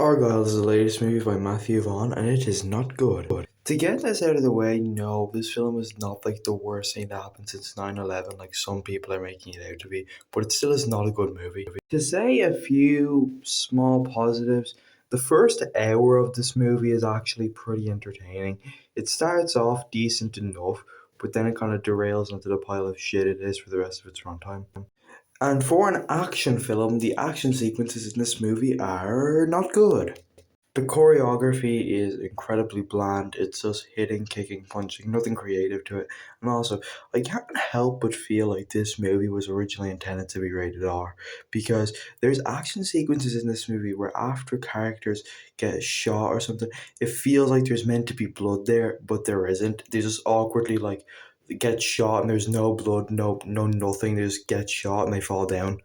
Argylle is the latest movie by Matthew Vaughn, and it is not good. To get this out of the way, no, this film is not like the worst thing that happened since 9/11, like some people are making it out to be, but it still is not a good movie. To say a few small positives, the first hour of this movie is actually pretty entertaining. It starts off decent enough, but then it kind of derails into the pile of shit it is for the rest of its runtime. And for an action film, the action sequences in this movie are not good. The choreography is incredibly bland. It's just hitting, kicking, punching, nothing creative to it. And also, I can't help but feel like this movie was originally intended to be rated R because there's action sequences in this movie where after characters get shot or something, it feels like there's meant to be blood there, but there isn't. They just awkwardly like get shot and there's no blood, no nothing. They just get shot and they fall down.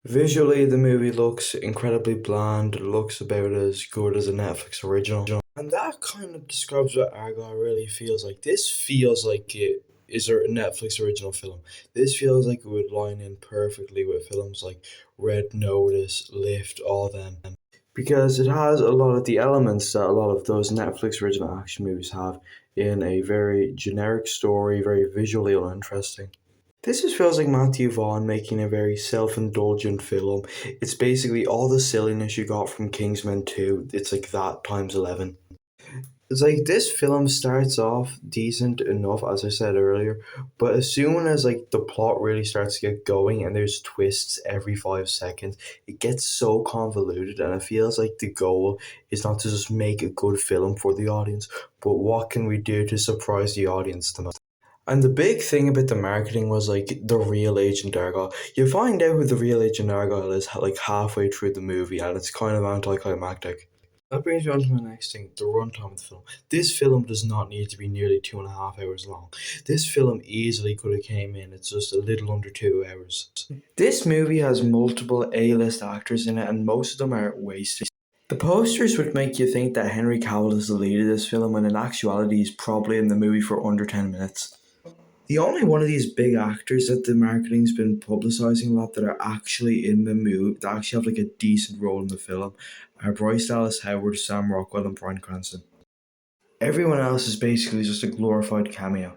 Visually, the movie looks incredibly bland, looks about as good as a Netflix original. And that kind of describes what Argylle really feels like. This feels like it is a Netflix original film. This feels like it would line in perfectly with films like Red Notice, Lift, all them. Because it has a lot of the elements that a lot of those Netflix original action movies have in a very generic story, very visually uninteresting. This just feels like Matthew Vaughn making a very self-indulgent film. It's basically all the silliness you got from Kingsman 2. It's like that times 11. It's like this film starts off decent enough, as I said earlier, but as soon as like the plot really starts to get going and there's twists every 5 seconds, it gets so convoluted and it feels like the goal is not to just make a good film for the audience, but what can we do to surprise the audience the most? And the big thing about the marketing was like the real Agent Argylle. You find out who the real Agent Argylle is like halfway through the movie, and it's kind of anticlimactic. That brings me on to my next thing, the runtime of the film. This film does not need to be nearly 2.5 hours long. This film easily could have came in, it's just a little under 2 hours. This movie has multiple A-list actors in it, and most of them are wasted. The posters would make you think that Henry Cavill is the lead of this film, when in actuality he's probably in the movie for under 10 minutes. The only one of these big actors that the marketing's been publicizing a lot that are actually in the movie, that actually have like a decent role in the film, are Bryce Dallas Howard, Sam Rockwell, and Bryan Cranston. Everyone else is basically just a glorified cameo.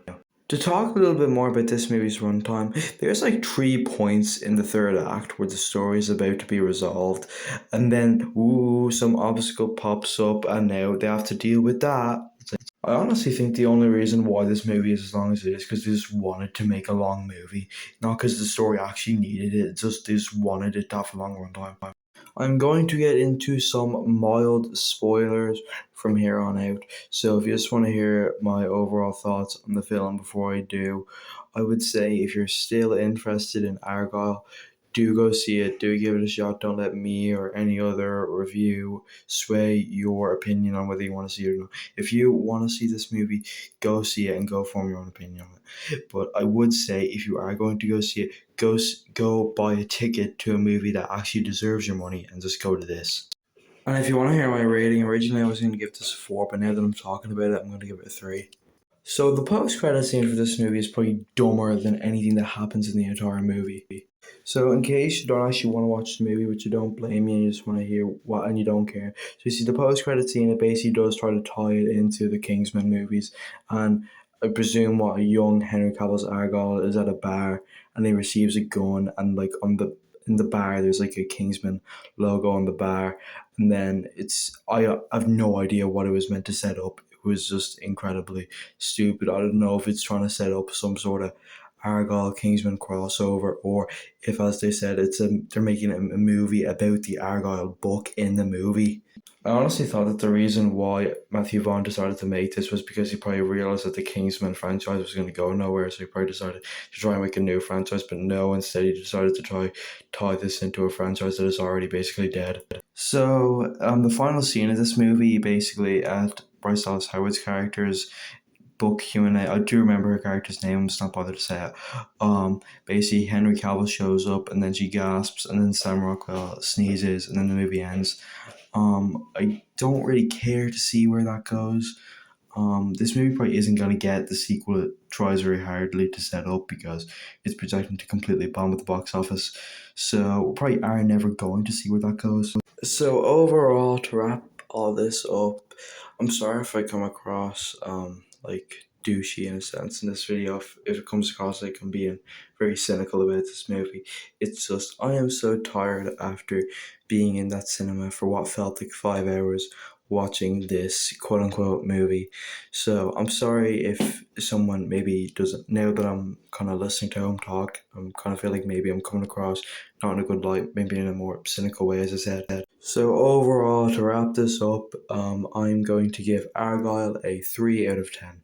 To talk a little bit more about this movie's runtime, there's like 3 points in the third act where the story is about to be resolved, and then some obstacle pops up, and now they have to deal with that. I honestly think the only reason why this movie is as long as it is because they just wanted to make a long movie, not because the story actually needed it. It's just they just wanted it to have a long runtime. I'm going to get into some mild spoilers from here on out. So if you just want to hear my overall thoughts on the film before I do, I would say if you're still interested in Argylle, do go see it, do give it a shot. Don't let me or any other review sway your opinion on whether you want to see it or not. If you want to see this movie, go see it and go form your own opinion on it. But I would say if you are going to go see it, go buy a ticket to a movie that actually deserves your money and just go to this. And if you want to hear my rating, originally I was going to give this a 4, but now that I'm talking about it, I'm going to give it a 3. So the post-credit scene for this movie is probably dumber than anything that happens in the entire movie. So in case you don't actually want to watch the movie, which you don't blame me, and you just want to hear what, and you don't care. So you see the post-credit scene, it basically does try to tie it into the Kingsman movies, and I presume what a young Henry Cavill's Argylle is at a bar, and he receives a gun, and like in the bar there's like a Kingsman logo on the bar, and then I have no idea what it was meant to set up. It was just incredibly stupid. I don't know if it's trying to set up some sort of Argylle Kingsman crossover, or if, as they said, they're making a movie about the Argylle book in the movie. I honestly thought that the reason why Matthew Vaughn decided to make this was because he probably realized that the Kingsman franchise was going to go nowhere, so he probably decided to try and make a new franchise, but no, instead he decided to try tie this into a franchise that is already basically dead. So, the final scene of this movie, basically, at Bryce Dallas Howard's character's book Q&A. I do remember her character's name. I'm just not bothered to say it. Basically Henry Cavill shows up, and then she gasps, and then Sam Rockwell sneezes, and then the movie ends. I don't really care to see where that goes. This movie probably isn't going to get the sequel it tries very hardly to set up because it's projecting to completely bomb at the box office. So we probably are never going to see where that goes. So overall, to wrap all this up, I'm sorry if I come across like douchey in a sense in this video. If it comes across like I'm being very cynical about this movie, it's just I am so tired after being in that cinema for what felt like 5 hours watching this quote unquote movie. So I'm sorry if someone maybe doesn't, now that I'm kind of listening to him talk, I'm kind of feel like maybe I'm coming across not in a good light, maybe in a more cynical way, as I said. So overall, to wrap this up, I'm going to give Argyle a 3 out of 10.